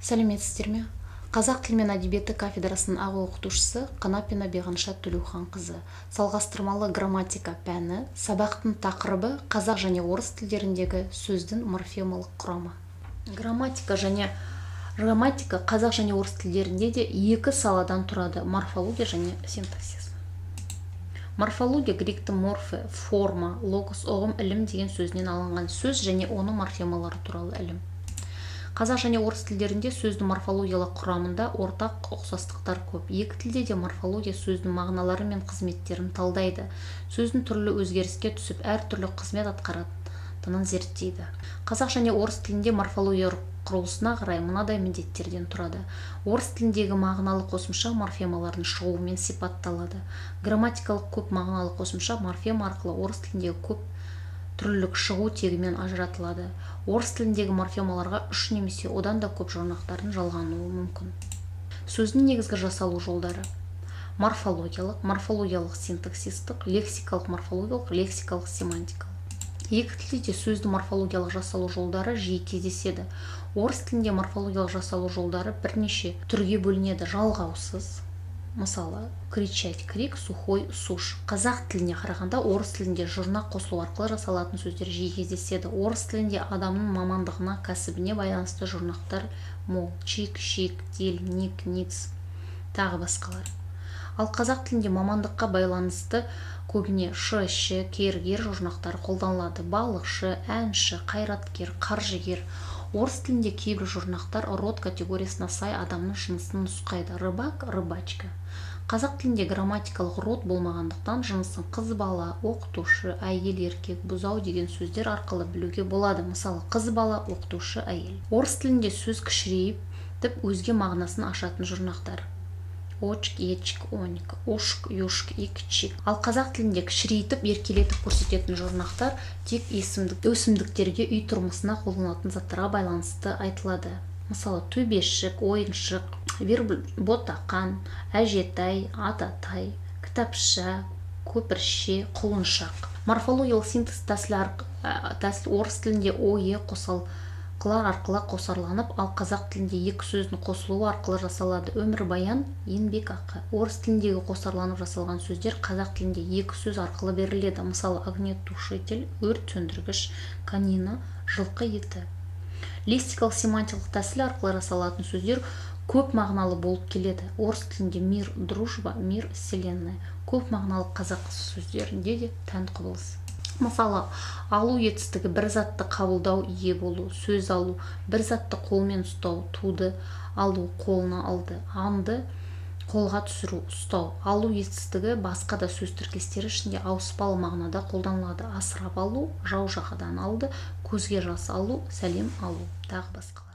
Сәлеметсіздер ме? Қазақ тілі мен әдебиеті кафедрасының аға оқытушысы Қанапина Беғанша Төлеуханқызы. Салғастырмалы грамматика пәні. Сабақтың тақырыбы қазақ және орыс тілдеріндегі сөздің морфемалық құрамы. Грамматика қазақ және орыс тілдерінде де екі саладан тұрады: морфология және синтаксис. Морфология гректің морфе, форма, логос, ұғым, ілім деген сөзінен алынған сөз және оның морфемалары туралы ілім. Қазақ және орыс тілдерінде сөздің морфологиялық құрамында ортақ ұқсастықтар көп. Екі тілде де морфология сөздің мағыналары мен қызметтерін талдайды. Сөздің түрлі өзгеріске түсіп, әртүрлі қызмет атқаратынын зерттейді. Қазақ және орыс тілінде морфология құрылысына қарай мынадай міндеттерден тұрады. Орыс тіліндегі мағыналы қосымша морфемалардың шығуымен сипатталады. Грамматикалық көп мағыналы қосымша морфема арқылы орыс тіліндегі көп түрлілік шығу тегімен ажыратылады. Орыс тіліндегі морфемаларға үш немесе одан да көп жұрнақтардың жалғануы мүмкін. Сөздің негізгі жасалу жолдары: морфологиялық, синтаксистік, лексикалық, морфологиялық, лексикалық, семантикалық. Екі тілде сөздің морфологиялық жасалу жолдары жиі кездеседі. Орыс тілінде морфологиялық жасалу жолдары бірнеше түрге бөлінеді: жалғаусыз, мысалы, кричать, крик, сухой, суш. Қазақ тіліне қарағанда орыс тілінде жұрнақ қосылу арқылы жасалатын сөздер жиі кездеседі. Орыс тілінде адамның мамандығына, кәсібіне байланысты жұрнақтар мол: чик, шик, дел, ник, ниц, тағы басқалар. Ал қазақ тілінде мамандыққа байланысты көбіне ш, ш, кергер жұрнақтары қолданылады: балықшы, әнші, қайраткер, қаржыгер. Орыс тілінде кейбір жұрнақтар род категориясына сай адамның жынысын нұсқайды: рыбак, рыбачка. Қазақ тілінде грамматикалық род болмағандықтан жынысын қыз бала, оқытушы, әйел, еркек, бұзау деген сөздер арқылы білуге болады. Мысалы, қыз бала, оқытушы, әйел. Орыс тілінде сөз кішірейіп өзге мағынасын ашатын жұрнақтар: очк, ечк, оник, ушк, юшк, икчик. Ал қазақ тілінде кішірейтіп, еркелетіп көрсететін жұрнақтар тек өсімдіктерге, үй тұрмысына қолданылатын заттарға байланысты айтылады. Мысалы, төбешік, ойыншық, ботақан, әжетай, ататай, кітапша, көпірше, құлыншақ. Морфологиялық синтез тәсіл орыс тілінде ойы қосалқылар арқылы қосарланып, ал қазақ тілінде екі сөздің қосылуы арқылы жасалады: өмірбаян, еңбекақы. Орыс тіліндегі қосарланып жасалған сөздер қазақ тілінде екі сөз арқылы беріледі. Мысалы, огнетушитель, өрт сөндіргіш, конина, жылқы еті. Лексикалық семантикалық тәсіл арқылы жасалатын сөздер көп мағыналы болып келеді. Орыс тілінде мир, дружба, мир, вселенная. Көп мағыналы қазақ сөздерінде де тән құбылыс. Мысалы, алу етістігі бір затты қабылдау, ие болу. Сөз алу, бір затты қолмен ұстау, туды, алу, қолына алды, анды, қолға түсіру, ұстау. Алу етістігі басқа да сөз тіркестері ішінде ауыспалы мағынада қолданылады: асырап алу, жау жағадан алды, көзге жас алу, сәлем алу, тағы басқалар.